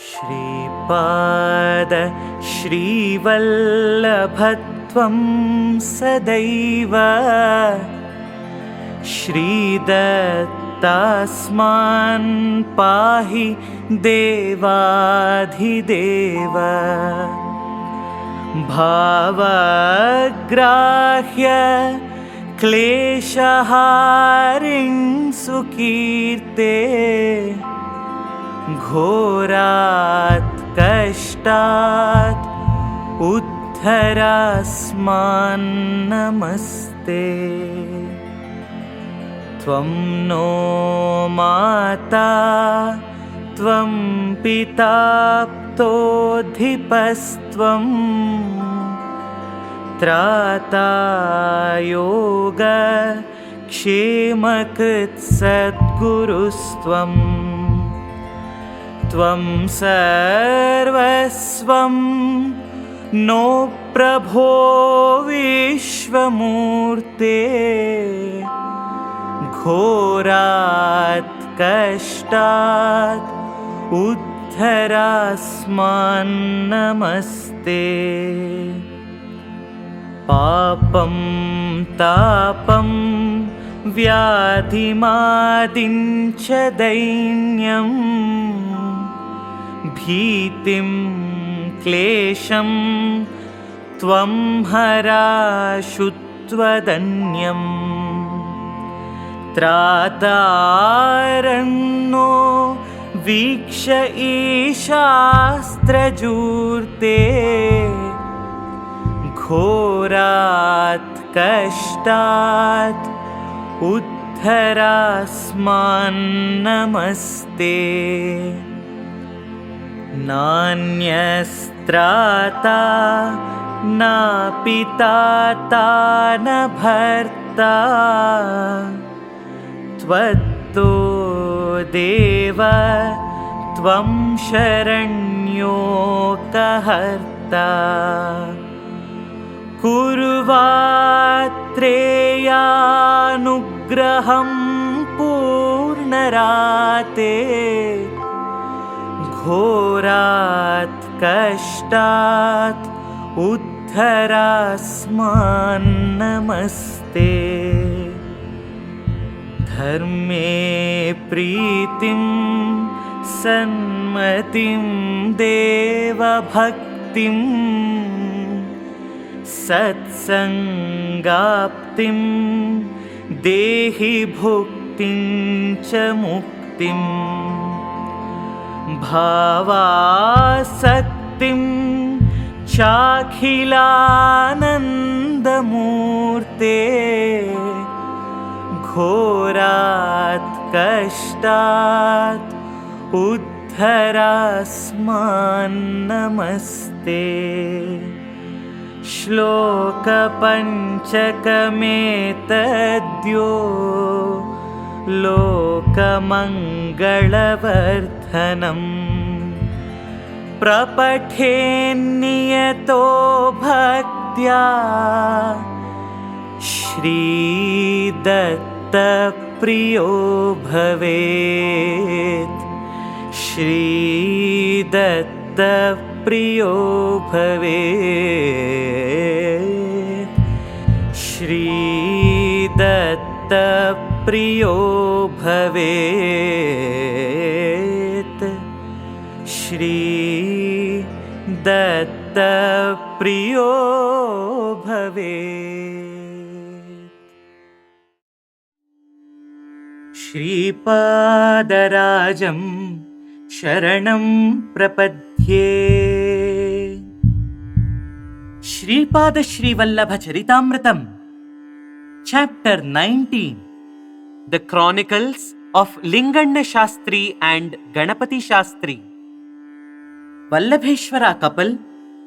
श्रीपाद श्रीवल्लभत्वं सदैव श्रीदत्तास्मान् पाहि देवाधिदेव भावग्राह्य क्लेशहारिं सुकीर्ते घोरात् कष्टात् उद्धरास्मान् नमस्ते। त्वं नो माता त्वं पिता तोऽधिपस्त्वं त्राता योग क्षेमकृत्सद्गुरुस्त्वं त्वं सर्वस्वं नो प्रभो विश्वमूर्ते घोरात् कष्टात् उद्धरास्मान् नमस्ते। पापं तापं व्याधिमादिं च दैन्यं भीतिं क्लेशं त्वं हराशुत्वदन्यम् त्रातारन्नो वीक्ष ईशास्त्रजूर्ते घोरात् कष्टात् उद्धरास्मान् नमस्ते। नान्यस्त्राता न पिता न भर्ता त्वत्तो देव त्वं शरण्योकहर्ता कुर्वात्रेयानुग्रहं पूर्णराते घोरात् कष्टात् उद्धरास्मान् नमस्ते। धर्मे प्रीतिं सन्मतिं देवभक्तिं सत्सङ्गाप्तिं देहि भुक्तिं च मुक्तिं भावासक्तिं चाखिलानन्दमूर्ते घोरात् कष्टात् उद्धरास्मान् नमस्ते। श्लोकपञ्चकमेतद्यो लोकमङ्गलवर्धनम् प्रपठेन्नियतो भक्त्या श्रीदत्तप्रियो भवेत् श्रीदत्तप्रियो भवेत् श्रीदत्तप्रियो भवेत् श्रीदत्तप्रियो भवेत्। श्रीपादराजं शरणं प्रपद्ये। Shripad Shrivallabh Charitamritam Chapter 19. The Chronicles of Linganna Shastri and Ganapati Shastri. Vallabheshwara couple,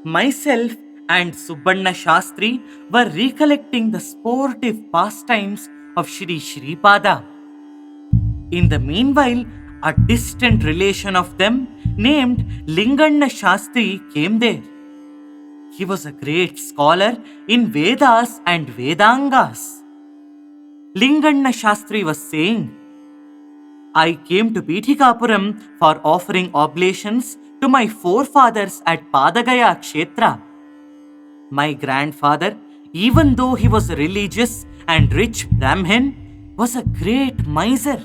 myself and Subbanna Shastri were recollecting the sportive pastimes of Sri Sreepada. In the meanwhile, a distant relation of them named Linganna Shastri came there. He was a great scholar in Vedas and Vedangas. Linganna Shastri was saying, I came to Pithikapuram for offering oblations to my forefathers at Padagaya Kshetra. My grandfather, even though he was a religious and rich Brahmin, was a great miser.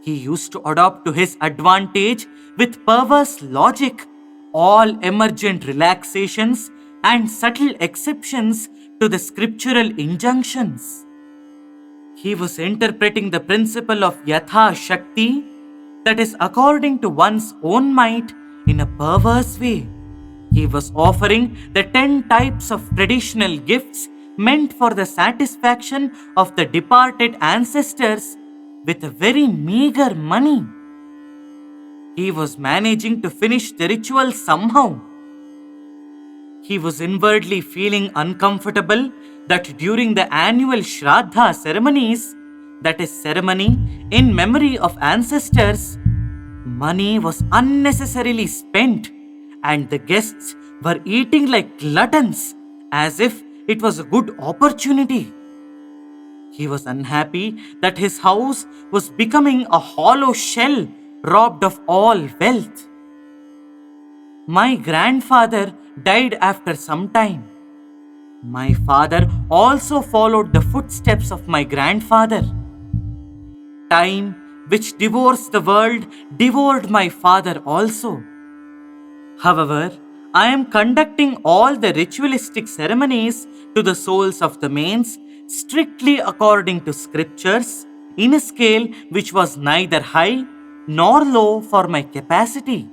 He used to adopt to his advantage with perverse logic all emergent relaxations and subtle exceptions to the scriptural injunctions. He was interpreting the principle of Yatha Shakti, that is, according to one's own might, in a perverse way. He was offering the 10 types of traditional gifts meant for the satisfaction of the departed ancestors with a very meager money. He was managing to finish the ritual somehow. He was inwardly feeling uncomfortable that during the annual Shraddha ceremonies, that is, ceremony in memory of ancestors, money was unnecessarily spent and the guests were eating like gluttons as if it was a good opportunity. He was unhappy that his house was becoming a hollow shell robbed of all wealth. My grandfather died after some time. My father also followed the footsteps of my grandfather. Time, which devours the world, devoured my father also. However, I am conducting all the ritualistic ceremonies to the souls of the mains strictly according to scriptures, in a scale which was neither high nor low for my capacity.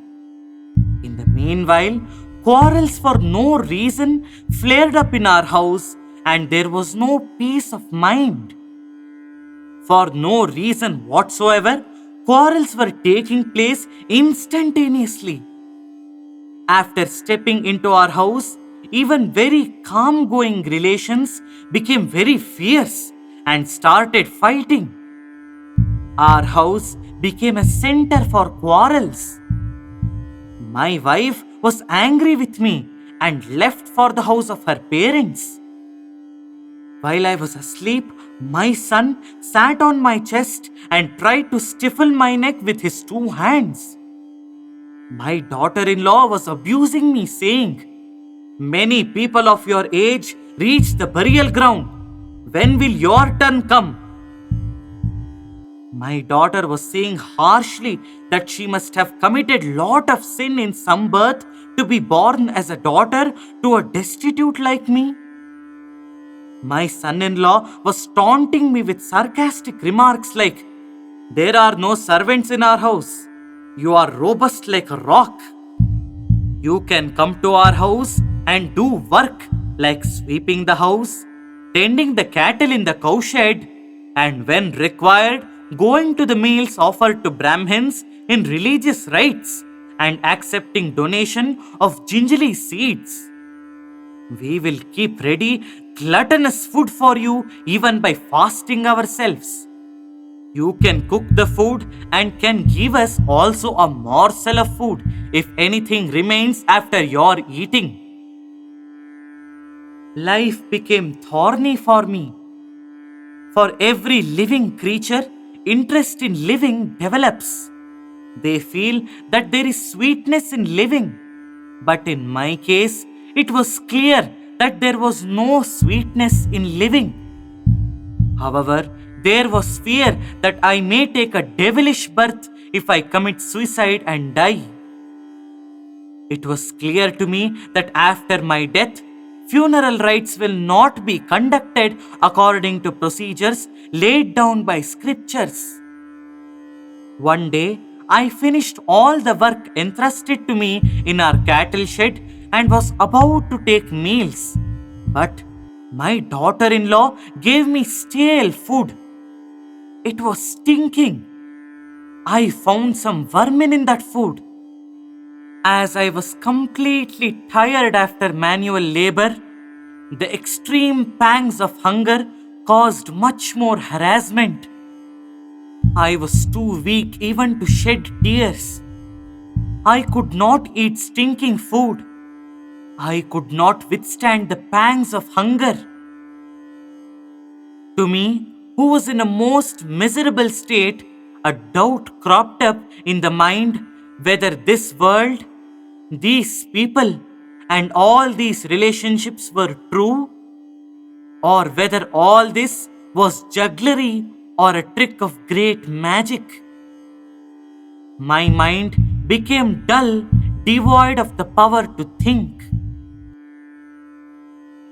In the meanwhile, quarrels for no reason flared up in our house and there was no peace of mind. For no reason whatsoever, quarrels were taking place instantaneously. After stepping into our house, even very calm going relations became very fierce and started fighting. Our house became a center for quarrels. My wife was angry with me and left for the house of her parents. While I was asleep, my son sat on my chest and tried to stifle my neck with his 2 hands. My daughter-in-law was abusing me, saying, "Many people of your age reach the burial ground. When will your turn come?" My daughter was saying harshly that she must have committed lot of sin in some birth to be born as a daughter to a destitute like me. My son-in-law was taunting me with sarcastic remarks like, "There are no servants in our house. You are robust like a rock. You can come to our house and do work like sweeping the house, tending the cattle in the cowshed, and when required, going to the meals offered to Brahmins in religious rites and accepting donation of gingerly seeds. We will keep ready gluttonous food for you even by fasting ourselves. You can cook the food and can give us also a morsel of food if anything remains after your eating." Life became thorny for me. For every living creature, interest in living develops. They feel that there is sweetness in living. But in my case, it was clear that there was no sweetness in living. However, there was fear that I may take a devilish birth if I commit suicide and die. It was clear to me that after my death, funeral rites will not be conducted according to procedures laid down by scriptures. One day, I finished all the work entrusted to me in our cattle shed and was about to take meals. But my daughter-in-law gave me stale food. It was stinking. I found some vermin in that food. As I was completely tired after manual labor, the extreme pangs of hunger caused much more harassment. I was too weak even to shed tears. I could not eat stinking food. I could not withstand the pangs of hunger. To me, who was in a most miserable state, a doubt cropped up in the mind whether this world, these people, and all these relationships were true, or whether all this was jugglery or a trick of great magic. My mind became dull, devoid of the power to think.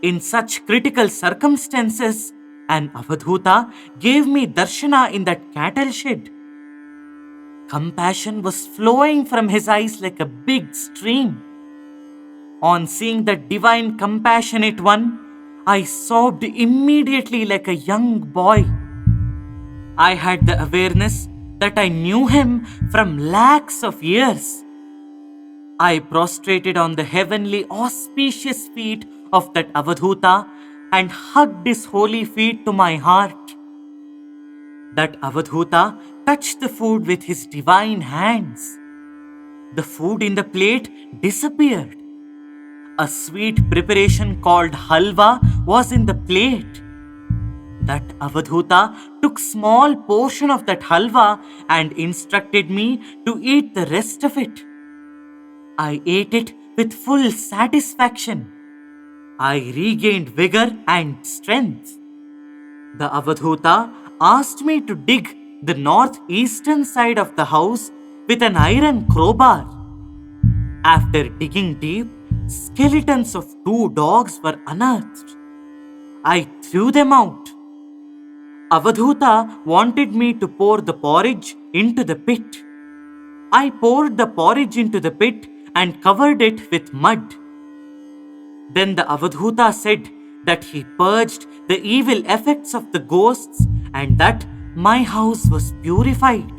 In such critical circumstances, an Avadhoota gave me darshana in that cattle shed. Compassion was flowing from his eyes like a big stream. On seeing that divine compassionate one, I sobbed immediately like a young boy. I had the awareness that I knew him from lakhs of years. I prostrated on the heavenly auspicious feet of that Avadhoota and hugged his holy feet to my heart. That Avadhoota touched the food with his divine hands. The food in the plate disappeared. A sweet preparation called halwa was in the plate. That Avadhoota took small portion of that halwa and instructed me to eat the rest of it. I ate it with full satisfaction. I regained vigor and strength. The Avadhoota asked me to dig the northeastern side of the house with an iron crowbar. After digging deep, skeletons of 2 dogs were unearthed. I threw them out. Avadhoota wanted me to pour the porridge into the pit. I poured the porridge into the pit and covered it with mud. Then the Avadhoota said that he purged the evil effects of the ghosts and that my house was purified.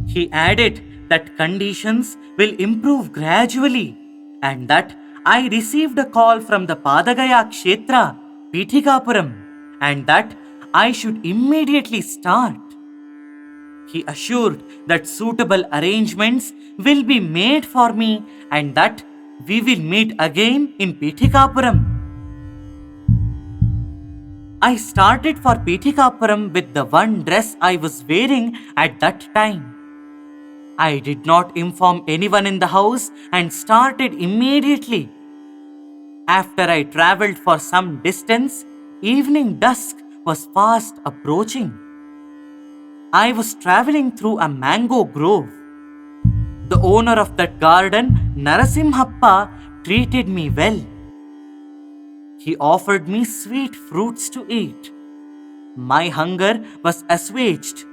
He added that conditions will improve gradually and that I received a call from the Padagaya Kshetra, Pithikapuram, and that I should immediately start. He assured that suitable arrangements will be made for me and that we will meet again in Pithikapuram. I started for Pithikapuram with the one dress I was wearing at that time. I did not inform anyone in the house and started immediately. After I travelled for some distance, evening dusk was fast approaching. I was travelling through a mango grove. The owner of that garden, Narasimhappa, treated me well. He offered me sweet fruits to eat. My hunger was assuaged.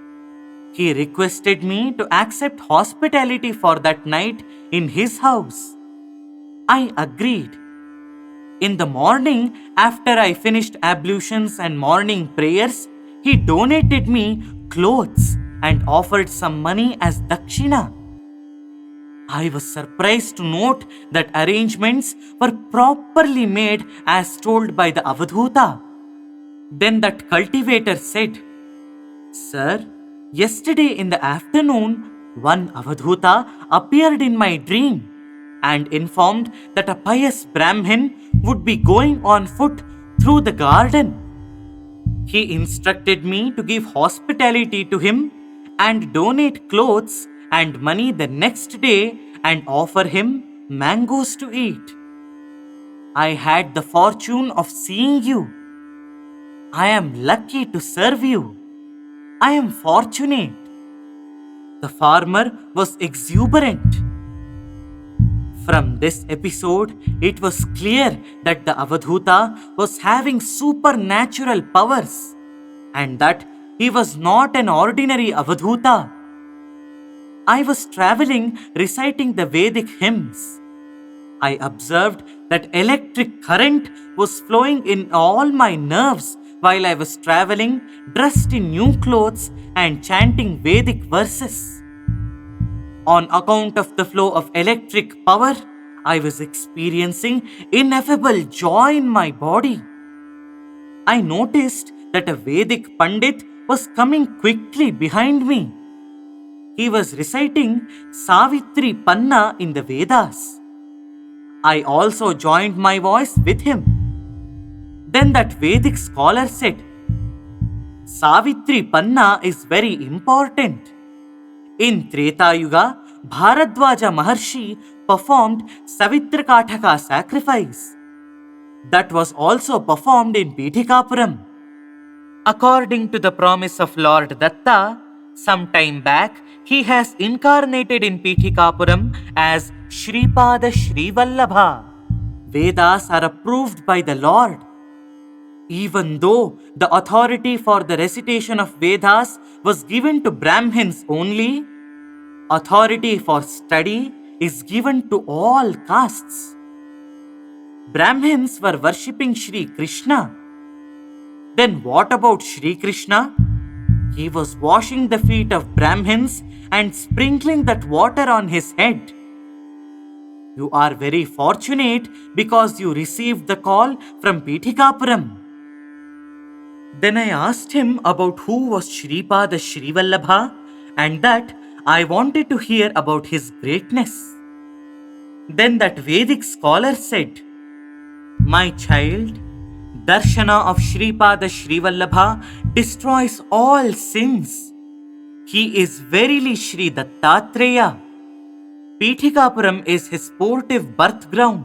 He requested me to accept hospitality for that night in his house. I agreed. In the morning, after I finished ablutions and morning prayers, he donated me clothes and offered some money as dakshina. I was surprised to note that arrangements were properly made as told by the Avadhoota. Then that cultivator said, "Sir, yesterday in the afternoon, one Avadhoota appeared in my dream and informed that a pious Brahmin would be going on foot through the garden. He instructed me to give hospitality to him and donate clothes and money the next day and offer him mangoes to eat. I had the fortune of seeing you. I am lucky to serve you. I am fortunate." The farmer was exuberant. From this episode, it was clear that the Avadhoota was having supernatural powers and that he was not an ordinary Avadhoota. I was traveling reciting the Vedic hymns. I observed that electric current was flowing in all my nerves while I was traveling dressed in new clothes and chanting Vedic verses. On account of the flow of electric power, I was experiencing ineffable joy in my body. I noticed that a Vedic Pandit was coming quickly behind me. He was reciting Savitri Panna in the Vedas. I also joined my voice with him. Then that Vedic scholar said, "Savitri Panna is very important. In Treta Yuga, Bharadwaja Maharshi performed Savitrakataka sacrifice that was also performed in Pithikapuram. According to the promise of Lord Datta, some time back, he has incarnated in Pithikapuram as Sripada Srivallabha. Vedas are approved by the Lord. Even though the authority for the recitation of Vedas was given to Brahmins only, authority for study is given to all castes. Brahmins were worshipping Sri Krishna. Then what about Sri Krishna? He was washing the feet of Brahmins and sprinkling that water on his head. You are very fortunate because you received the call from Pithikapuram. Then I asked him about who was Sripada Srivallabha and that I wanted to hear about his greatness. Then that Vedic scholar said, "My child, Darshana of Sripada Srivallabha destroys all sins. He is verily Sri Dattatreya. Pithikapuram is his sportive birth ground.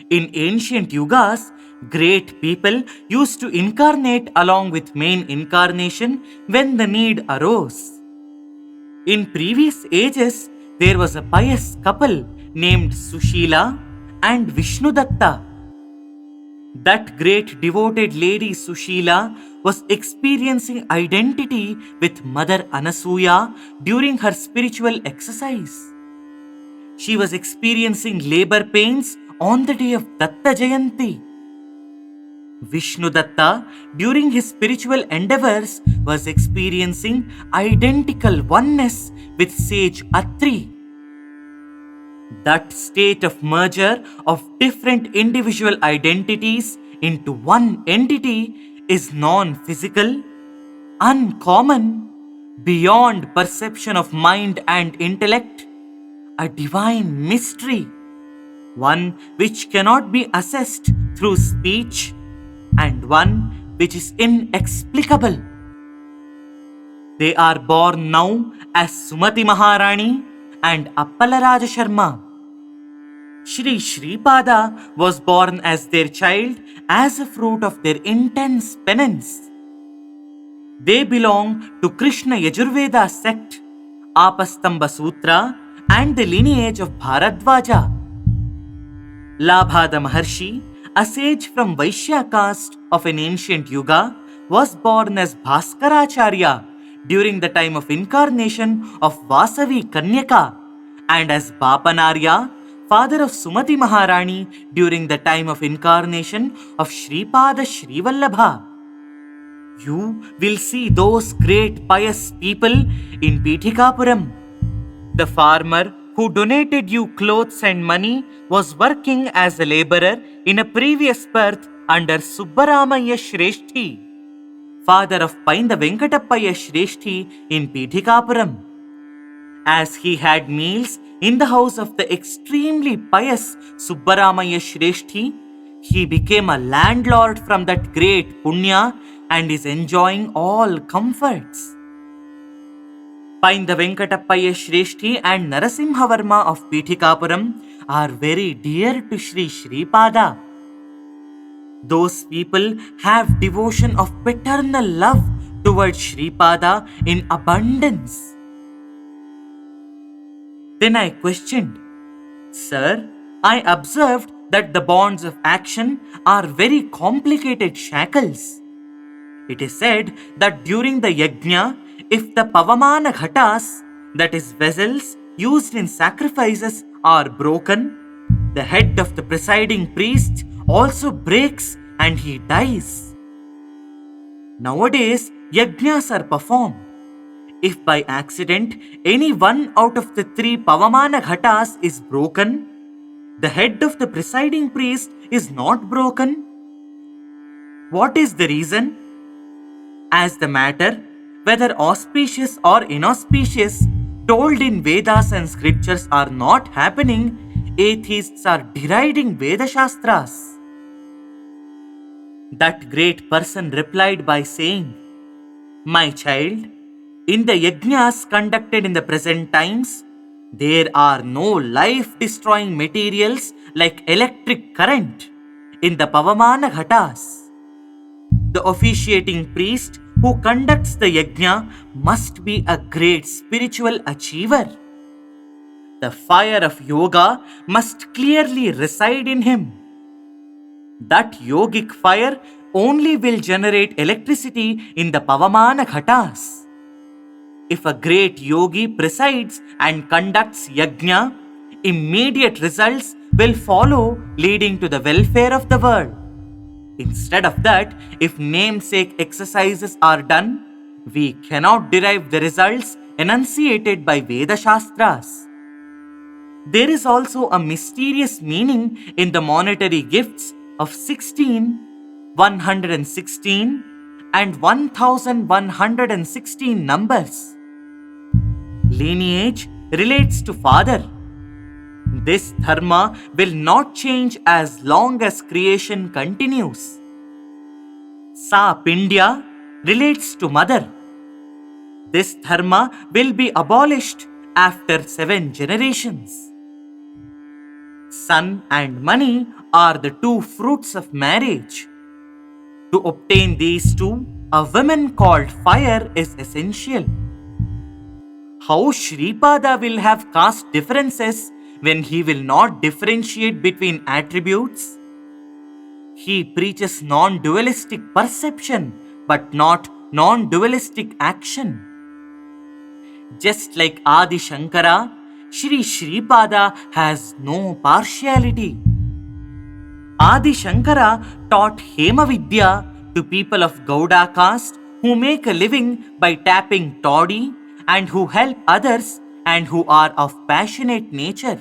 In ancient yugas, great people used to incarnate along with main incarnation when the need arose. In previous ages, there was a pious couple named Sushila and Vishnudatta. That great devoted lady Sushila was experiencing identity with Mother Anasuya during her spiritual exercise. She was experiencing labor pains on the day of Datta Jayanti. Vishnudatta, during his spiritual endeavors, was experiencing identical oneness with sage Atri. That state of merger of different individual identities into one entity is non-physical, uncommon, beyond perception of mind and intellect, a divine mystery, one which cannot be assessed through speech, and one which is inexplicable. They are born now as Sumati Maharani and Appalaraja Sharma. Sri Sreepada was born as their child as a fruit of their intense penance. They belong to Krishna Yajurveda sect, Apastamba Sutra, and the lineage of Bharadwaja. Labhada Maharshi, a sage from Vaishya caste of an ancient yuga, was born as Bhaskaracharya during the time of incarnation of Vasavi Kanyaka and as Bapanarya, father of Sumati Maharani during the time of incarnation of Sripada Srivallabha. You will see those great pious people in Pithikapuram. The farmer who donated you clothes and money was working as a laborer in a previous birth under Subbaramanya Sreshti, father of Painda Venkatappayya Sreshti in Pithikapuram. As he had meals in the house of the extremely pious Subbaramanya Sreshti, he became a landlord from that great punya and is enjoying all comforts. Painda Venkatappayya Sreshti and Narasimhavarma of Pithikapuram are very dear to Sri Sreepada. Those people have devotion of paternal love towards Sripada in abundance. Then I questioned, "Sir, I observed that the bonds of action are very complicated shackles. It is said that during the yajna, if the pavamana ghatas, that is vessels used in sacrifices, are broken, the head of the presiding priest also breaks and he dies. Nowadays, yajnas are performed. If by accident any one out of the 3 pavamana ghatas is broken, the head of the presiding priest is not broken. What is the reason? As the matter, whether auspicious or inauspicious, told in Vedas and scriptures are not happening, atheists are deriding Veda Shastras." That great person replied by saying, "My child, in the yajnas conducted in the present times, There are no life-destroying materials like electric current in the Pavamana Ghatas. The officiating priest who conducts the yajna must be a great spiritual achiever. The fire of yoga must clearly reside in him. That yogic fire only will generate electricity in the Pavamana Ghatas. If a great yogi presides and conducts yajna, immediate results will follow, leading to the welfare of the world. Instead of that, if namesake exercises are done, we cannot derive the results enunciated by Veda Shastras. There is also a mysterious meaning in the monetary gifts of 16, 116, and 1116 numbers. Lineage relates to father. This dharma will not change as long as creation continues. Sa Pindya relates to mother. This dharma will be abolished after 7 generations. Son and money are the 2 fruits of marriage. To obtain these 2, a woman called fire is essential. How Sripada will have caste differences when he will not differentiate between attributes? He preaches non-dualistic perception but not non-dualistic action. Just like Adi Shankara, Sri Sreepada has no partiality. Adi Shankara taught Hemavidya to people of Gauda caste who make a living by tapping toddy and who help others and who are of passionate nature.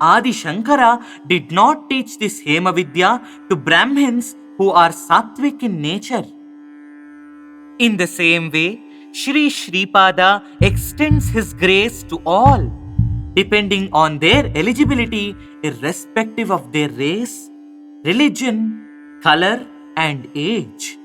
Adi Shankara did not teach this Hemavidya to Brahmins who are sattvic in nature. In the same way, Sri Sreepada extends his grace to all, depending on their eligibility irrespective of their race, religion, color, and age.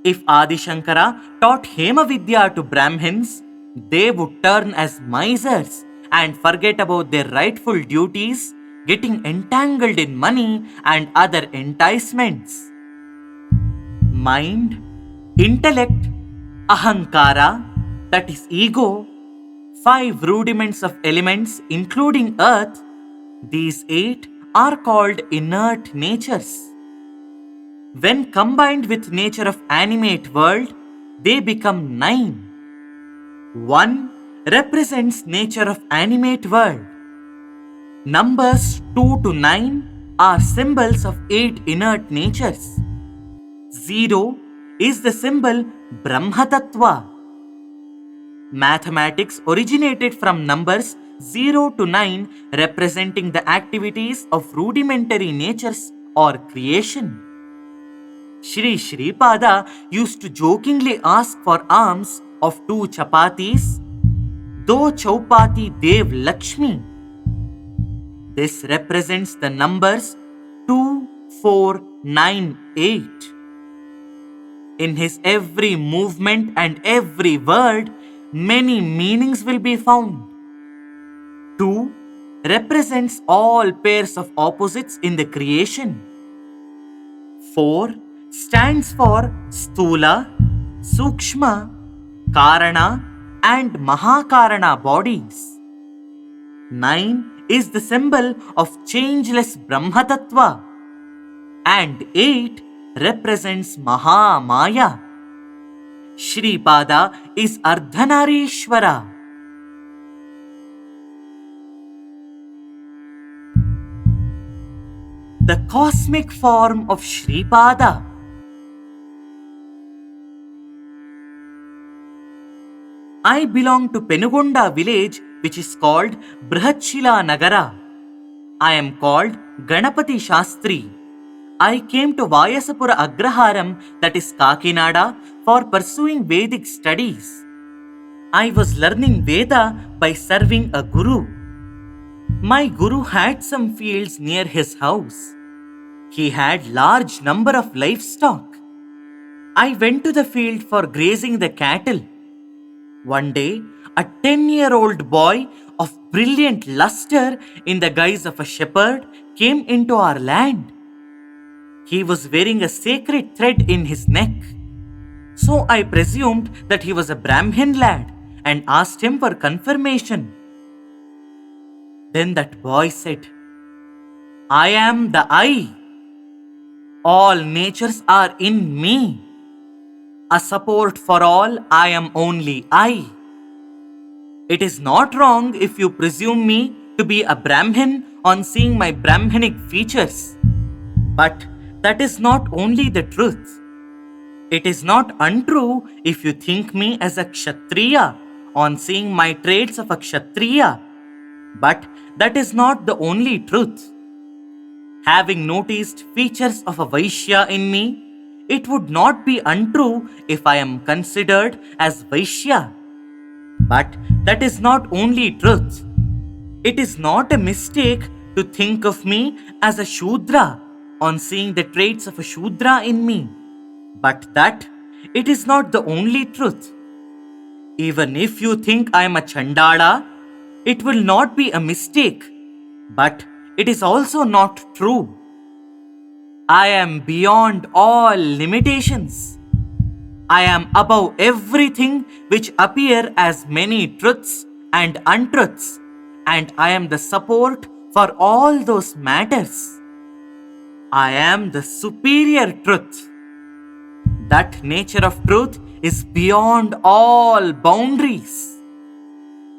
If Adi Shankara taught Hemavidya to Brahmins, they would turn as misers and forget about their rightful duties, getting entangled in money and other enticements. Mind, intellect, ahankara, that is ego, 5 rudiments of elements including earth, these 8 are called inert natures. When combined with nature of animate world, they become 9. 1 represents nature of animate world. Numbers 2 to 9 are symbols of 8 inert natures. 0 is the symbol Brahma Tattva. Mathematics originated from numbers 0 to 9 representing the activities of rudimentary natures or creation. Sri Sripada used to jokingly ask for alms of 2 chapatis, do chaupati dev Lakshmi. This represents the numbers 2, 4, 9, 8. In his every movement and every word, many meanings will be found. 2 represents all pairs of opposites in the creation. 4 stands for Stula, Sukshma, Karana and Mahakarana bodies. 9 is the symbol of changeless Brahma Tattva. And 8 represents Mahamaya. Sripada is Ardhanarishwara. The cosmic form of Sripada. I belong to Penugonda village which is called Brihatshila Nagara. I am called Ganapati Shastri. I came to Vayasapura Agraharam, that is Kakinada, for pursuing Vedic studies. I was learning Veda by serving a guru. My guru had some fields near his house. He had large number of livestock. I went to the field for grazing the cattle. One day, a 10-year-old boy of brilliant luster in the guise of a shepherd came into our land. He was wearing a sacred thread in his neck. So I presumed that he was a Brahmin lad and asked him for confirmation. Then that boy said, "I am the I. All natures are in me. A support for all, I am only I. It is not wrong if you presume me to be a Brahmin on seeing my Brahminic features. But that is not only the truth. It is not untrue if you think me as a Kshatriya on seeing my traits of a Kshatriya. But that is not the only truth. Having noticed features of a Vaishya in me, it would not be untrue if I am considered as Vaishya. But that is not only truth. It is not a mistake to think of me as a Shudra on seeing the traits of a Shudra in me. But that it is not the only truth. Even if you think I am a Chandala, it will not be a mistake. But it is also not true. I am beyond all limitations. I am above everything which appear as many truths and untruths, and I am the support for all those matters. I am the superior truth. That nature of truth is beyond all boundaries.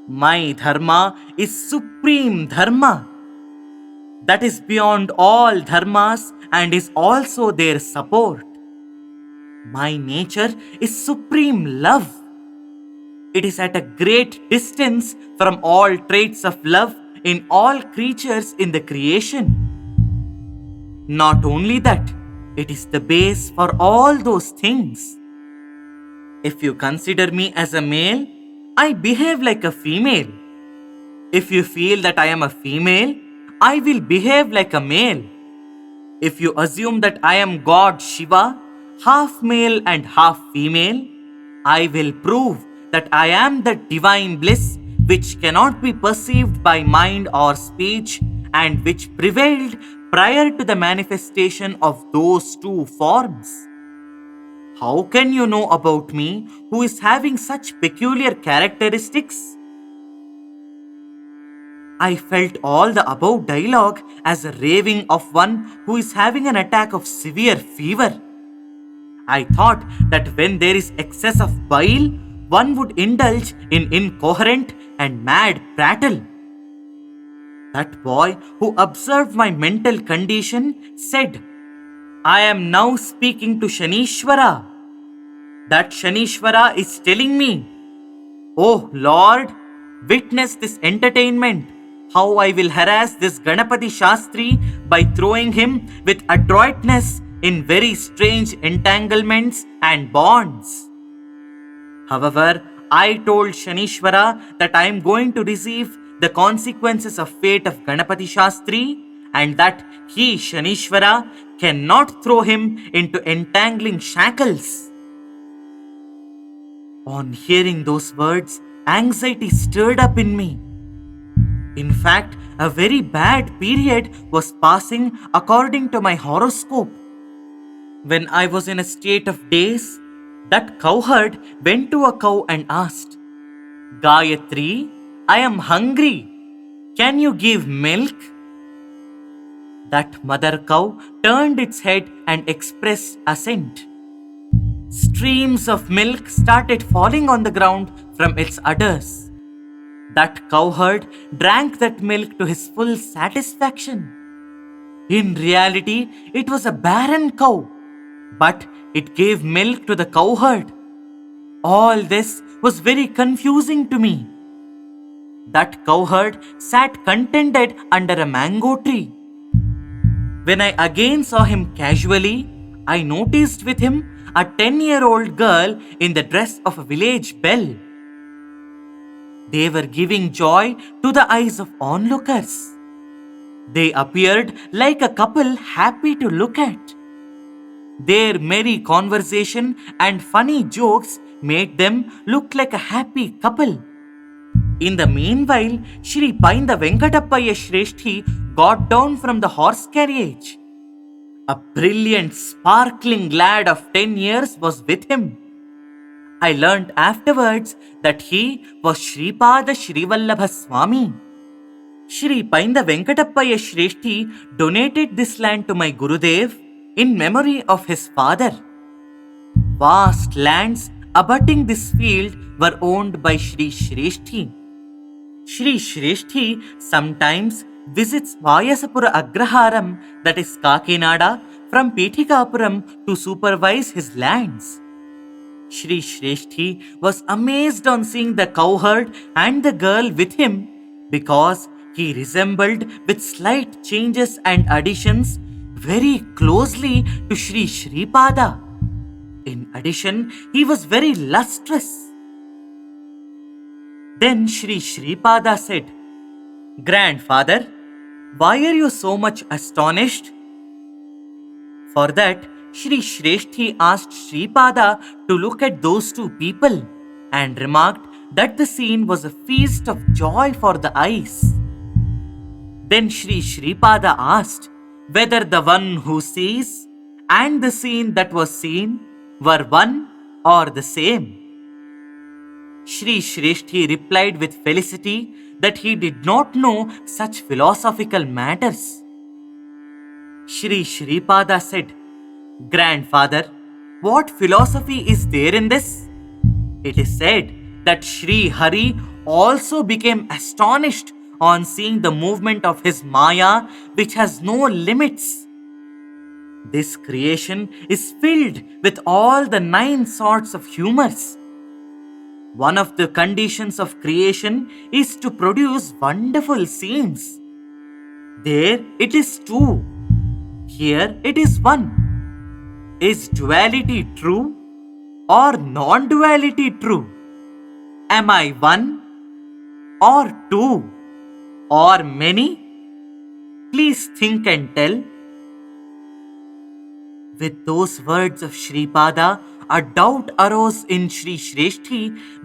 My dharma is supreme dharma. That is beyond all dharmas and is also their support. My nature is supreme love. It is at a great distance from all traits of love in all creatures in the creation. Not only that, it is the base for all those things. If you consider me as a male, I behave like a female. If you feel that I am a female, I will behave like a male. If you assume that I am God Shiva, half male and half female, I will prove that I am the divine bliss which cannot be perceived by mind or speech and which prevailed prior to the manifestation of those two forms. How can you know about me who is having such peculiar characteristics? I felt all the above dialogue as a raving of one who is having an attack of severe fever. I thought that when there is excess of bile, one would indulge in incoherent and mad prattle. That boy who observed my mental condition said, "I am now speaking to Shanishwara. That Shanishwara is telling me, 'Oh Lord, witness this entertainment, how I will harass this Ganapati Shastri by throwing him with adroitness in very strange entanglements and bonds.' However, I told Shanishwara that I am going to receive the consequences of fate of Ganapati Shastri and that he, Shanishwara, cannot throw him into entangling shackles." On hearing those words, anxiety stirred up in me. In fact, a very bad period was passing according to my horoscope. When I was in a state of daze, that cowherd went to a cow and asked, "Gayatri, I am hungry. Can you give milk?" That mother cow turned its head and expressed assent. Streams of milk started falling on the ground from its udders. That cowherd drank that milk to his full satisfaction. In reality, it was a barren cow, but it gave milk to the cowherd. All this was very confusing to me. That cowherd sat contented under a mango tree. When I again saw him casually, I noticed with him a 10-year-old girl in the dress of a village belle. They were giving joy to the eyes of onlookers. They appeared like a couple happy to look at. Their merry conversation and funny jokes made them look like a happy couple. In the meanwhile, Sri Venkatappayya Sreshti got down from the horse carriage. A brilliant, sparkling lad of 10 years was with him. I learnt afterwards that he was Sripada Srivallabha Swami. Sri Venkatappayya Sreshti donated this land to my Gurudev in memory of his father. Vast lands abutting this field were owned by Sri Sreshti. Sri Sreshti sometimes visits Vayasapura Agraharam, that is Kakinada, from Pithikapuram to supervise his lands. Sri Sreshti was amazed on seeing the cowherd and the girl with him because he resembled, with slight changes and additions, very closely to Sri Sreepada. In addition, he was very lustrous. Then Sri Sreepada said, "Grandfather, why are you so much astonished?" For that, Sri Sreshti asked Sripada to look at those two people and remarked that the scene was a feast of joy for the eyes. Then Sri Sripada asked whether the one who sees and the scene that was seen were one or the same. Sri Sreshti replied with felicity that he did not know such philosophical matters. Sri Sripada said, "Grandfather, what philosophy is there in this?" It is said that Sri Hari also became astonished on seeing the movement of his Maya, which has no limits. This creation is filled with all the 9 sorts of humors. One of the conditions of creation is to produce wonderful scenes. There it is 2. Here it is 1. Is duality true or non-duality true? Am I 1 or 2 or many? Please think and tell. With those words of Sripada, a doubt arose in Sri Sreshti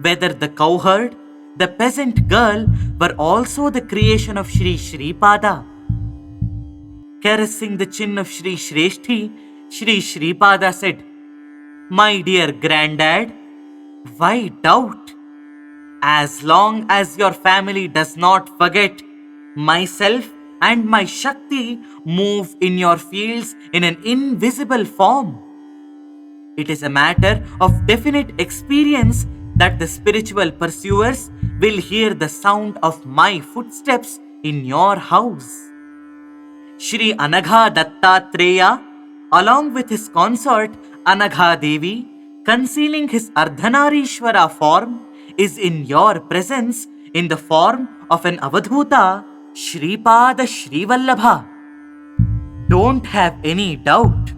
whether the cowherd, the peasant girl were also the creation of Sri Sripada. Caressing the chin of Sri Sreshti, Sri Sripada said, "My dear granddad, why doubt? As long as your family does not forget, myself and my Shakti move in your fields in an invisible form. It is a matter of definite experience that the spiritual pursuers will hear the sound of my footsteps in your house." Shri Anagha Dattatreya, along with his consort Anagha Devi, concealing his Ardhanarishwara form, is in your presence in the form of an Avadhoota, Sripada Srivallabha. Don't have any doubt.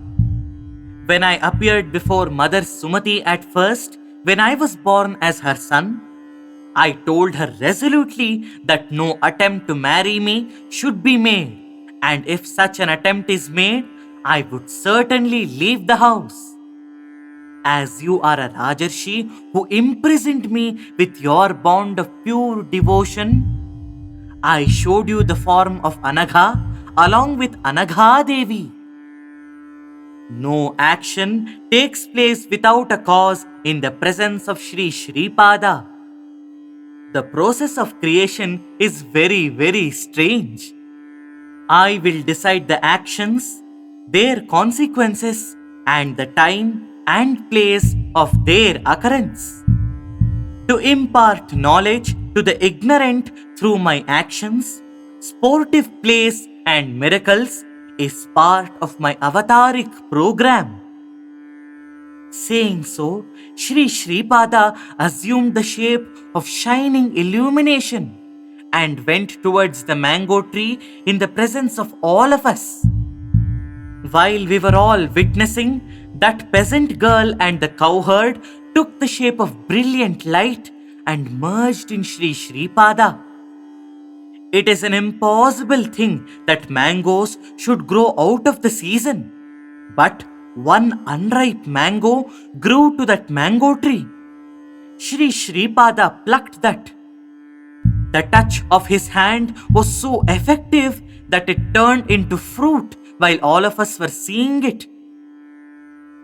When I appeared before Mother Sumati at first, when I was born as her son, I told her resolutely that no attempt to marry me should be made, and if such an attempt is made, I would certainly leave the house. As you are a Rajarshi who imprisoned me with your bond of pure devotion, I showed you the form of Anagha along with Anagha Devi. No action takes place without a cause in the presence of Sri Sreepada. The process of creation is very, very strange. I will decide the actions, their consequences, and the time and place of their occurrence. To impart knowledge to the ignorant through my actions, sportive plays, and miracles is part of my avataric program. Saying so, Sri Sripada assumed the shape of shining illumination and went towards the mango tree in the presence of all of us. While we were all witnessing, that peasant girl and the cowherd took the shape of brilliant light and merged in Sri Sripada. It is an impossible thing that mangoes should grow out of the season, but one unripe mango grew to that mango tree. Sri Sripada plucked that. The touch of his hand was so effective that it turned into fruit while all of us were seeing it.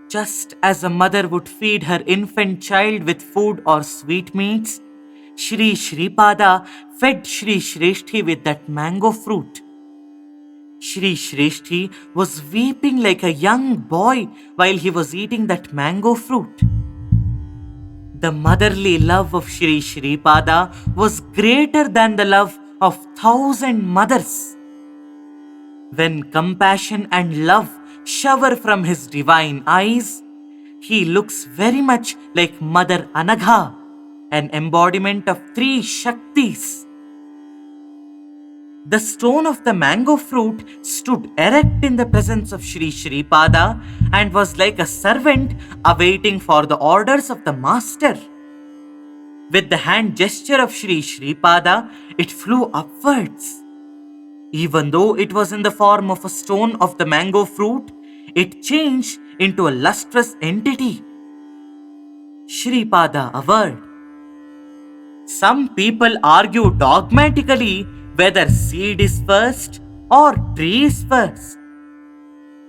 Just as a mother would feed her infant child with food or sweetmeats, Sri Sreepada fed Sri Sreshti with that mango fruit. Sri Sreshti was weeping like a young boy while he was eating that mango fruit. The motherly love of Sri Sreepada was greater than the love of 1,000 mothers. When compassion and love shower from his divine eyes, he looks very much like Mother Anagha, an embodiment of three Shaktis. The stone of the mango fruit stood erect in the presence of Sri Sreepada and was like a servant awaiting for the orders of the master. With the hand gesture of Sri Sreepada, it flew upwards. Even though it was in the form of a stone of the mango fruit, it changed into a lustrous entity. Sripada averred. Some people argue dogmatically whether seed is first or tree is first.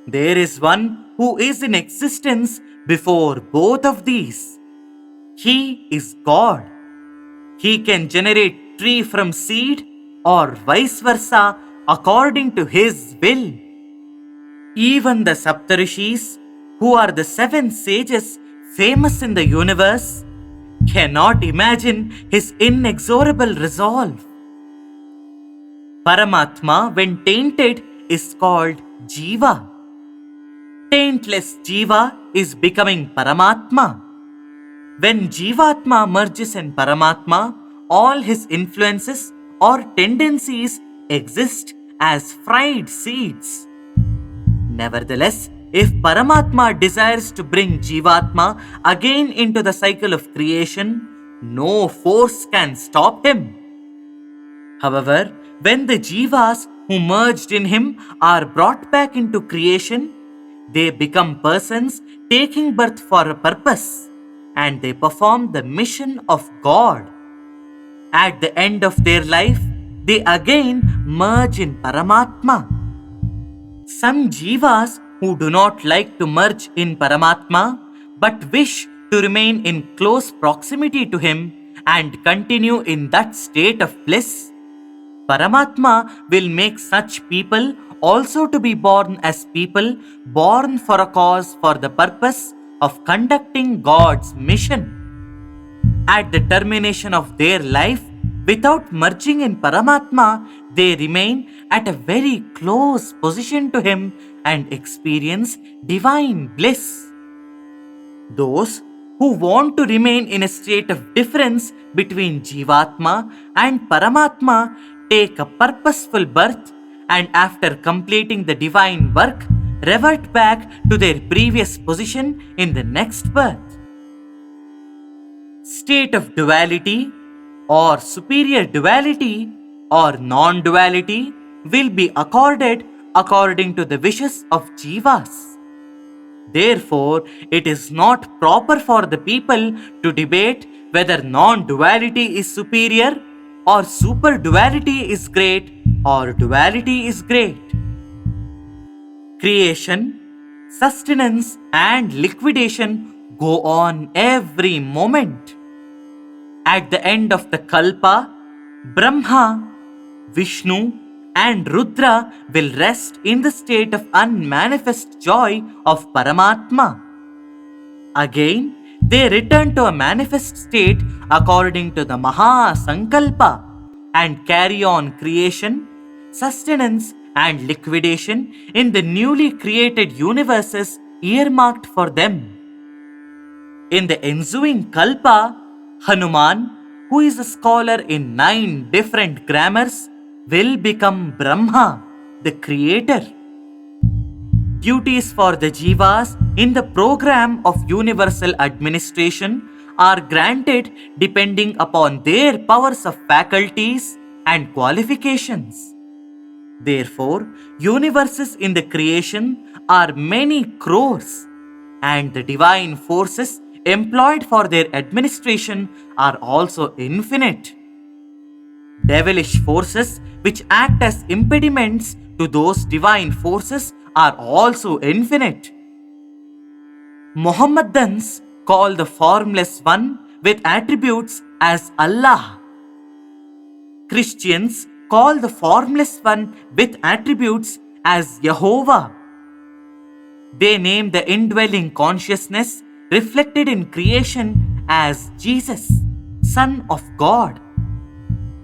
There is one who is in existence before both of these. He is God. He can generate tree from seed or vice versa according to his will. Even the Saptarishis, who are the 7 sages famous in the universe, cannot imagine his inexorable resolve. Paramatma, when tainted, is called Jiva. Taintless Jiva is becoming Paramatma. When Jivatma merges in Paramatma, all his influences or tendencies exist as fried seeds. Nevertheless, if Paramatma desires to bring Jivatma again into the cycle of creation, no force can stop him. However, when the Jivas who merged in him are brought back into creation, they become persons taking birth for a purpose, and they perform the mission of God. At the end of their life, they again merge in Paramatma. Some Jivas who do not like to merge in Paramatma but wish to remain in close proximity to him and continue in that state of bliss, Paramatma will make such people also to be born as people born for a cause for the purpose of conducting God's mission. At the termination of their life, without merging in Paramatma, they remain at a very close position to him and experience divine bliss. Those who want to remain in a state of difference between Jivatma and Paramatma take a purposeful birth and after completing the divine work, revert back to their previous position in the next birth. State of duality or superior duality or non-duality will be accorded according to the wishes of Jivas. Therefore, it is not proper for the people to debate whether non-duality is superior or super-duality is great or duality is great. Creation, sustenance and liquidation go on every moment. At the end of the Kalpa, Brahma, Vishnu and Rudra will rest in the state of unmanifest joy of Paramatma. Again, they return to a manifest state according to the Maha Sankalpa and carry on creation, sustenance and liquidation in the newly created universes earmarked for them. In the ensuing Kalpa, Hanuman, who is a scholar in 9 different grammars, will become Brahma, the creator. Duties for the Jivas in the program of universal administration are granted depending upon their powers of faculties and qualifications. Therefore, universes in the creation are many crores, and the divine forces employed for their administration are also infinite. Devilish forces which act as impediments to those divine forces are also infinite. Mohammedans call the formless one with attributes as Allah. Christians call the formless one with attributes as Jehovah. They name the indwelling consciousness reflected in creation as Jesus, Son of God.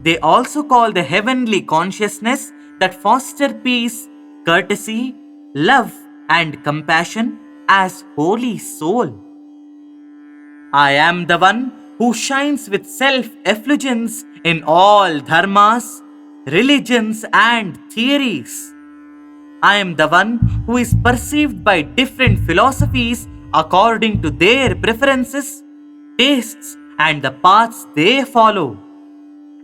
They also call the heavenly consciousness that fosters peace, courtesy, love, and compassion as Holy Soul. I am the one who shines with self-effulgence in all dharmas, religions, and theories. I am the one who is perceived by different philosophies according to their preferences, tastes, and the paths they follow.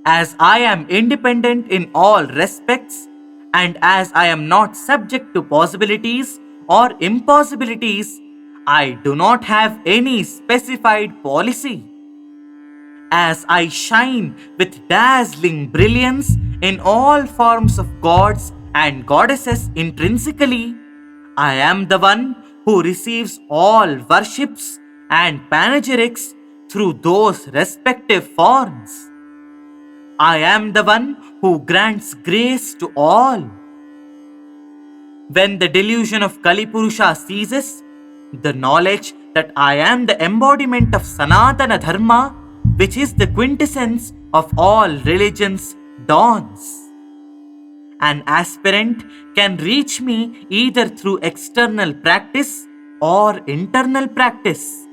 As I am independent in all respects, and as I am not subject to possibilities or impossibilities, I do not have any specified policy. As I shine with dazzling brilliance in all forms of gods and goddesses intrinsically, I am the one who receives all worships and panegyrics through those respective forms. I am the one who grants grace to all. When the delusion of Kalipurusha ceases, the knowledge that I am the embodiment of Sanatana Dharma, which is the quintessence of all religions, dawns. An aspirant can reach me either through external practice or internal practice.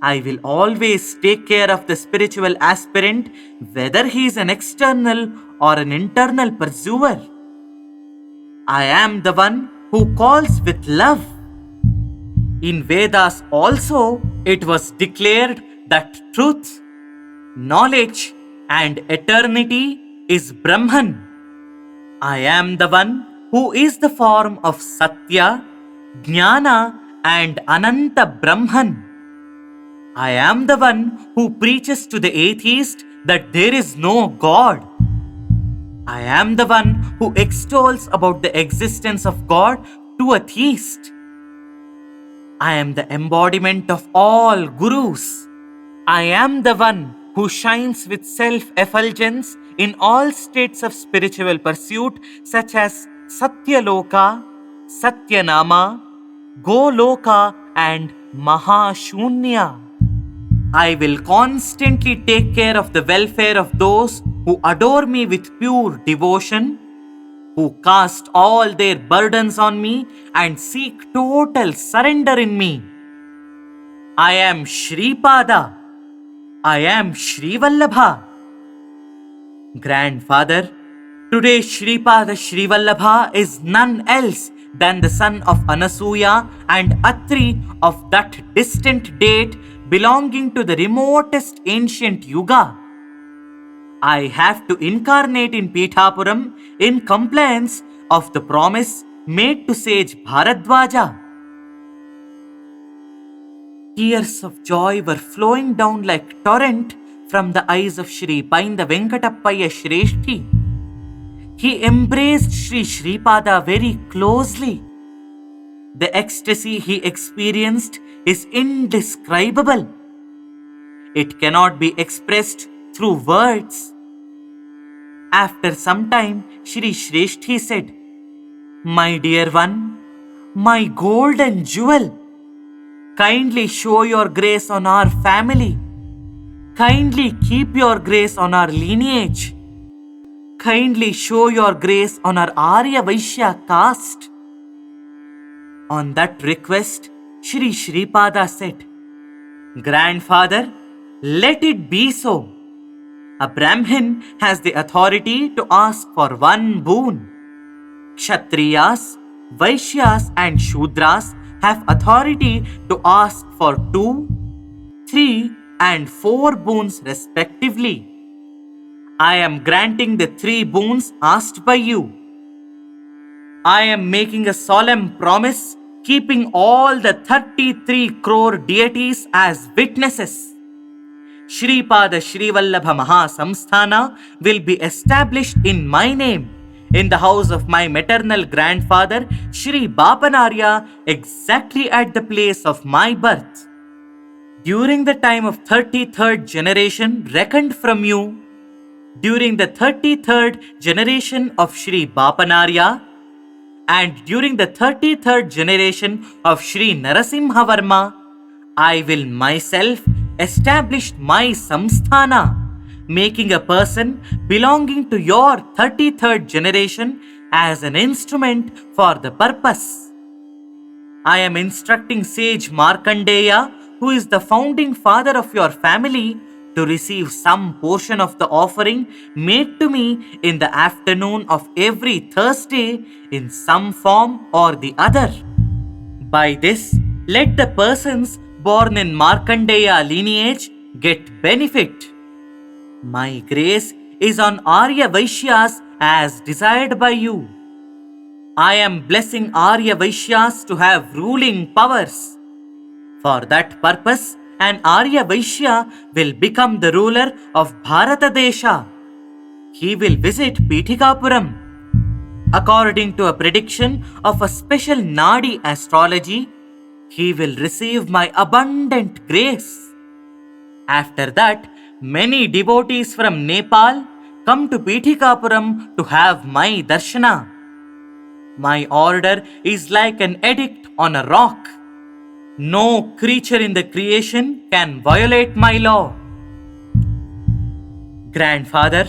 I will always take care of the spiritual aspirant, whether he is an external or an internal pursuer. I am the one who calls with love. In Vedas also, it was declared that truth, knowledge, and eternity is Brahman. I am the one who is the form of Satya, Jnana, and Ananta Brahman. I am the one who preaches to the atheist that there is no God. I am the one who extols about the existence of God to a theist. I am the embodiment of all gurus. I am the one who shines with self-effulgence in all states of spiritual pursuit such as Satyaloka, Satyanama, Goloka, and Mahashunya. I will constantly take care of the welfare of those who adore me with pure devotion, who cast all their burdens on me and seek total surrender in me. I am Sripada. I am Srivallabha. Grandfather, today Sripada Srivallabha is none else than the son of Anasuya and Atri of that distant date belonging to the remotest ancient yuga. I have to incarnate in Pithapuram in compliance of the promise made to sage Bharadwaja. Tears of joy were flowing down like torrent from the eyes of Sri Venkatappayya Sreshti. He embraced Sri Sreepada very closely. The ecstasy he experienced is indescribable. It cannot be expressed through words. After some time, Sri Sreshti said, "My dear one, my golden jewel, kindly show your grace on our family. Kindly keep your grace on our lineage. Kindly show your grace on our Arya Vaishya caste." On that request, Sri Sreepada said, "Grandfather, let it be so. A Brahmin has the authority to ask for one boon. Kshatriyas, Vaishyas, and Shudras have authority to ask for 2, 3, and 4 boons respectively. I am granting the 3 boons asked by you. I am making a solemn promise, keeping all the 33 crore deities as witnesses. Sripada Srivallabha Mahasamsthana will be established in my name in the house of my maternal grandfather Sri Bapanarya, exactly at the place of my birth. During the time of 33rd generation reckoned from you, during the 33rd generation of Sri Bapanarya, and during the 33rd generation of Sri Narasimhavarma, I will myself establish my samsthana, making a person belonging to your 33rd generation as an instrument for the purpose. I am instructing sage Markandeya, who is the founding father of your family, to receive some portion of the offering made to me in the afternoon of every Thursday in some form or the other. By this, let the persons born in Markandeya lineage get benefit. My grace is on Arya Vaishyas as desired by you. I am blessing Arya Vaishyas to have ruling powers. For that purpose, an Arya Vaishya will become the ruler of Bharata Desha. He will visit Pithikapuram. According to a prediction of a special Nadi astrology, he will receive my abundant grace. After that, many devotees from Nepal come to Pithikapuram to have my darshana. My order is like an edict on a rock. No creature in the creation can violate my law. Grandfather,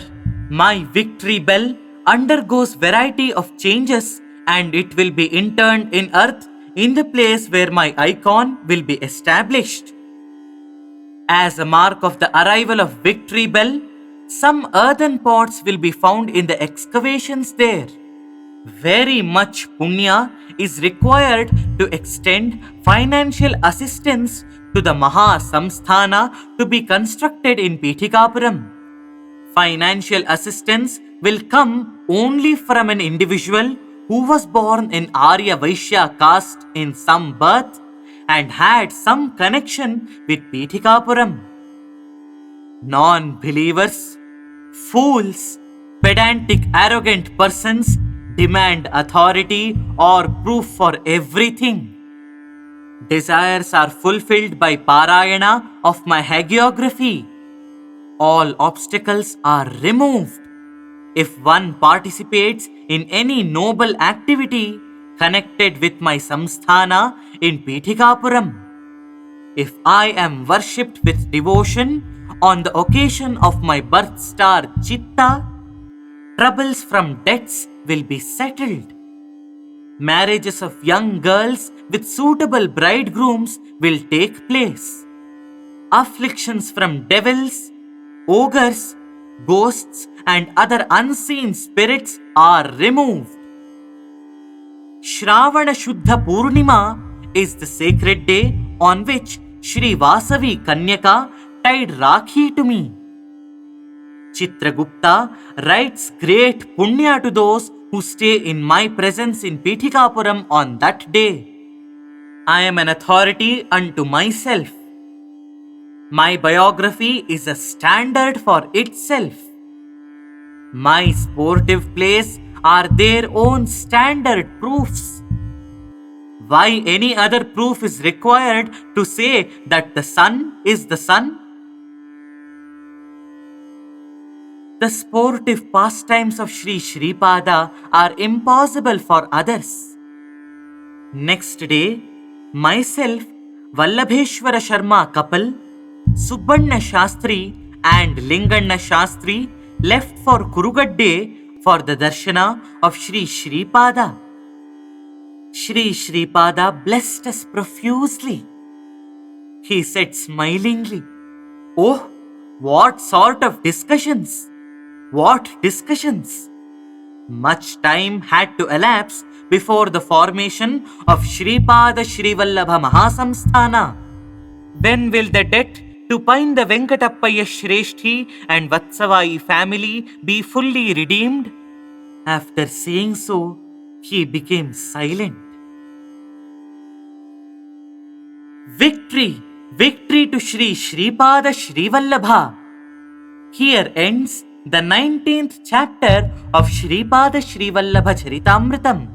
my victory bell undergoes variety of changes and it will be interned in earth in the place where my icon will be established. As a mark of the arrival of victory bell, some earthen pots will be found in the excavations there. Very much punya is required to extend financial assistance to the Maha Samsthana to be constructed in Pithikapuram. Financial assistance will come only from an individual who was born in Arya Vaishya caste in some birth and had some connection with Pithikapuram. Non-believers, fools, pedantic, arrogant persons demand authority or proof for everything. Desires are fulfilled by Parayana of my hagiography. All obstacles are removed. If one participates in any noble activity connected with my samsthana in Pithikapuram, if I am worshipped with devotion on the occasion of my birth star Chitta, troubles from debts will be settled. Marriages of young girls with suitable bridegrooms will take place. Afflictions from devils, ogres, ghosts, and other unseen spirits are removed. Shravana Shuddha Purnima is the sacred day on which Shri Vasavi Kanyaka tied Rakhi to me. Chitragupta writes great punya to those who stay in my presence in Pithikapuram on that day. I am an authority unto myself. My biography is a standard for itself. My sportive plays are their own standard proofs. Why any other proof is required to say that the sun is the sun? The sportive pastimes of Sri Sreepada are impossible for others. Next day, myself, Vallabheshwara Sharma couple, Subbanna Shastri and Linganna Shastri left for Kurugadde for the darshana of Sri Sreepada. Sri Sreepada blessed us profusely. He said smilingly, "Oh, what sort of discussions! What discussions!" Much time had to elapse before the formation of Sripada Srivallabha Mahasamsthana. When will the debt to pine the Venkatappayya Sreshti and Vatsavai family be fully redeemed? After saying so, he became silent. Victory! Victory to Sri Sreepada Srivallabha. Here ends the 19th chapter of Sripada Srivallabha Charitaamritham.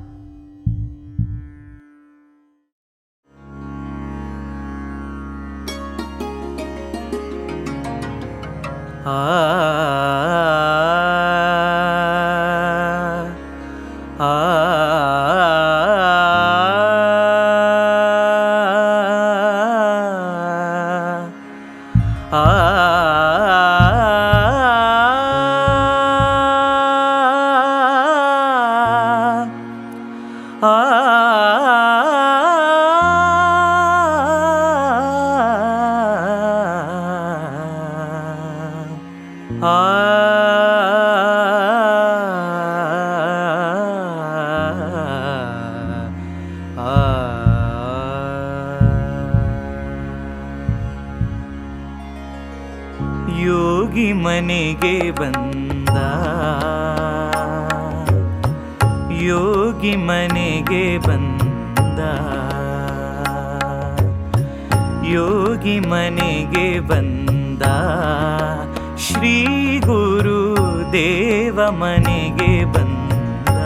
Yogi ಮನೆಗೆ ಬಂದ, ಯೋಗಿ ಮನೆಗೆ ಬಂದ, ಯೋಗಿ ಮನೆಗೆ ಬಂದ, ಶ್ರೀ ಗುರು ದೇವ ಮನೆಗೆ ಬಂದ.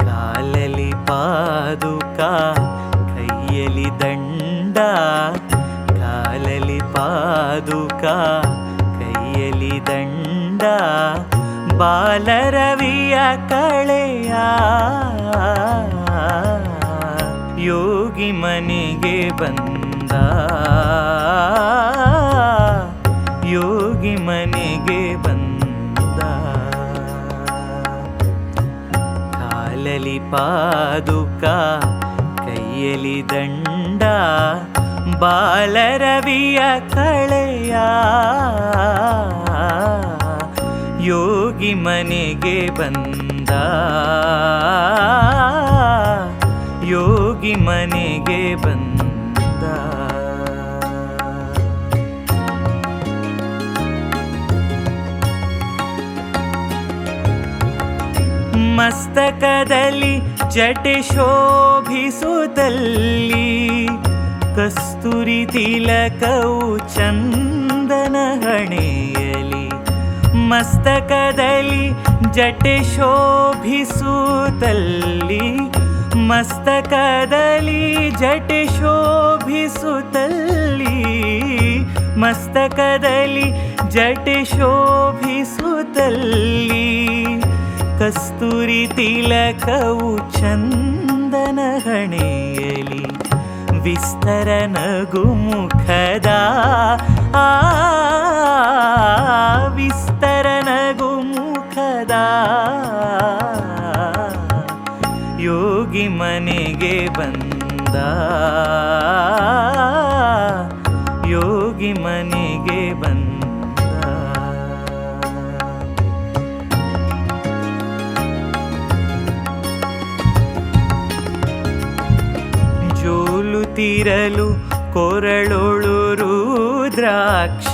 ಕಾಲಲಿ ಪಾದುಕ ಕೈಯಲಿ ದಂಡ, ಕಾಲಲಿ ಪಾದುಕ ಕೈಯಲಿ ದಂಡ, ಬಾಲರವಿಯ ಕಳೆಯ ಯೋಗಿ ಮನೆಗೆ ಬಂದ, ಯೋಗಿ ಮನೆಗೆ ಬಂದ. ಕಾಲಲಿ ಪಾದುಕ ಕೈಯಲಿ ದಂಡ, ಬಾಲರವಿಯ ಕಳೆಯ ಯೋಗಿ ಮನೆಗೆ ಬಂದ, ಯೋಗಿ ಮನೆಗೆ ಬಂದ. ಮಸ್ತಕದಲ್ಲಿ ಜಟೆ ಶೋಭಿಸುತ್ತಲ್ಲಿ, ಕಸ್ತೂರಿ ತಿಲಕವು ಚಂದನ ಹಣೆಯಲಿ. ಮಸ್ತಕದಲ್ಲಿ ಜಟೆ ಶೋಭಿಸುತ್ತಲ್ಲಿ, ಮಸ್ತಕದಲ್ಲಿ ಜಟೆ ಶೋಭಿಸುತ್ತಲ್ಲಿ, ಮಸ್ತಕದಲ್ಲಿ ಜಟೆ ಶೋಭಿಸುತ್ತಲ್ಲಿ, ಕಸ್ತೂರಿ ತಿಲಕವು ಚಂದನ ಹಣೆಯಲಿ. ವಿಸ್ತರ ನಗು ಮುಖದ, ವಿಸ್ತರ ನಗು ಮುಖದ ಯೋಗಿ ಮನೆಗೆ ಬಂದ, ಯೋಗಿ ಮನೆಗೆ ಬಂದ. ಜೋಲುತ್ತಿರಲು ಕೊರಳೊಳು ರುದ್ರಾಕ್ಷ,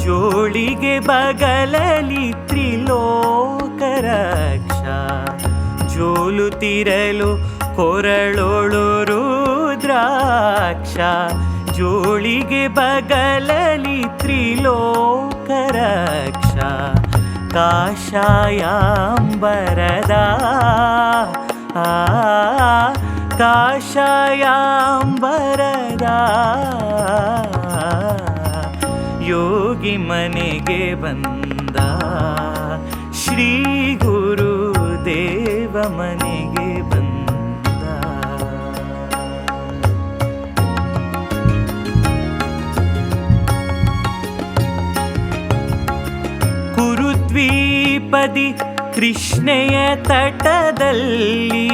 ಜೋಳಿಗೆ ಬಗಲಲಿ ತ್ರಿಲೋಕರಕ್ಷ. ಜೋಲುತ್ತಿರಲು ಕೊರಳೊಳು ರುದ್ರಾಕ್ಷ, ಜೋಳಿಗೆ ಬಗಲಲಿ ತ್ರಿಲೋಕರಕ್ಷ. ಕಾಷಾಯಾಂಬರದ ಕಾಷಾಯಾಂಬರದ ಯೋಗಿ ಮನೆಗೆ ಬಂದ, ಶ್ರೀ ಗುರು ದೇವ ಮನೆಗೆ ಬಂದ. ಕುರುದ್ವೀಪದಿ ಕೃಷ್ಣೆಯ ತಟದಲ್ಲಿ,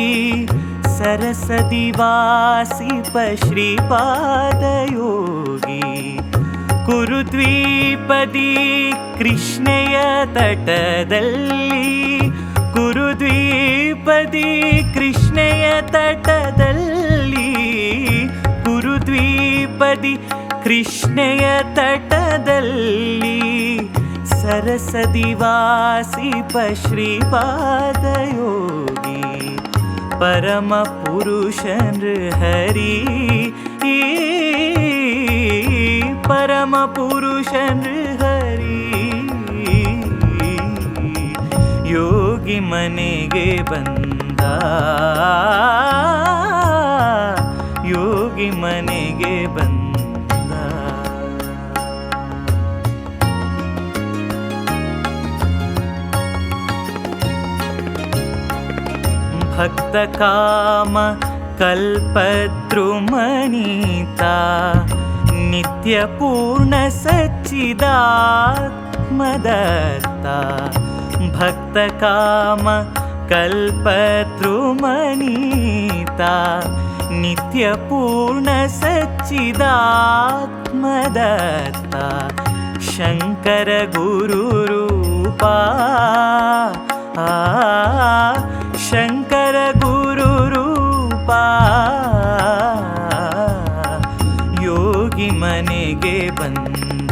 ಸರಸದಿ ವಾಸಿಪ ಶ್ರೀಪಾದ ಯೋಗಿ. ಕುರುದ್ವೀಪದಿ ಕೃಷ್ಣೆಯ ತಟದಲ್ಲಿ, ಕುರುದ್ವೀಪದಿ ಕೃಷ್ಣೆಯ ತಟದಲ್ಲಿ, ಕುರುದ್ವೀಪದಿ ಕೃಷ್ಣೆಯ ತಟದಲ್ಲಿ, ಸರಸದಿ ವಾಸಿಪ ಶ್ರೀಪಾದ ಯೋಗಿ. ಪರಮ ಪುರುಷನ್ ಹರಿ, ಪರಮ ಪುರುಷನ್ ಹರಿ. ಯೋಗಿ ಮನೆಗೆ ಬಂದ, ಯೋಗಿ ಮನೆಗೆ ಬಂದ. ಭಕ್ತ ಕಾಮ ಕಲ್ಪದ್ರುಮಣಿತಾ, ನಿತ್ಯ ಪೂರ್ಣ ಸಚ್ಚಿದಾತ್ಮದತ್ತ. ಭಕ್ತ ಕಾಮ ಕಲ್ಪದ್ರುಮಣಿತಾ, ನಿತ್ಯ ಪೂರ್ಣ ಸಚ್ಚಿದಾತ್ಮದತ್ತ. ಶಂಕರ ಗುರು ರೂಪ, ಶಂಕರ ಗುರು ರೂಪ. ಯೋಗಿ ಮನೆಗೆ ಬಂದ,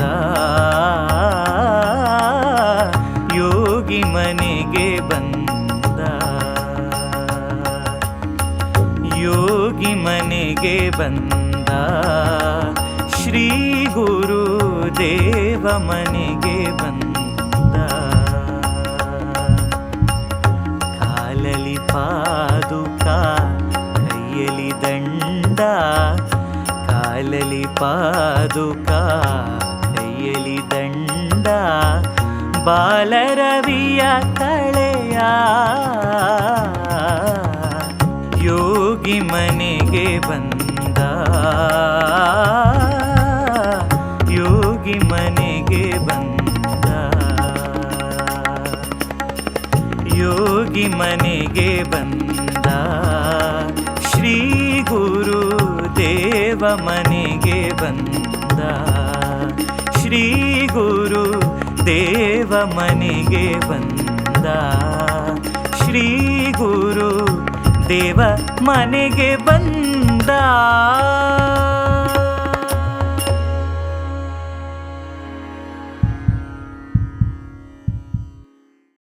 ಯೋಗಿ ಮನೆಗೆ ಬಂದ. ಯೋಗಿ ಮನೆಗೆ ಬಂದ, ಶ್ರೀ ಗುರು ದೇವ ಮನೆಗೆ ಬಂದ. ಕಾಲಲಿ ಪಾದುಕ ಕೈಯಲಿ ದಂಡ, ಕಾಲಲಿ ಪಾದುಕ ಕೈಯಲಿ ದಂಡ. ಬಾಲರವಿಯ ಕಳೆಯ ಯೋಗಿ ಮನೆಗೆ ಬಂದ, ಯೋಗಿ ಮನೆಗೆ ಬಂದ. ಯೋಗಿ ಮನೆಗೆ ಬಂದ, ಶ್ರೀ ಗುರು ದೇವ ಮನೆಗೆ ಬಂದ. ಶ್ರೀ ಗುರು ದೇವ ಮನೆಗೆ ಬಂದ, ಶ್ರೀ ಗುರು ದೇವ ಮನೆಗೆ ಬಂದ.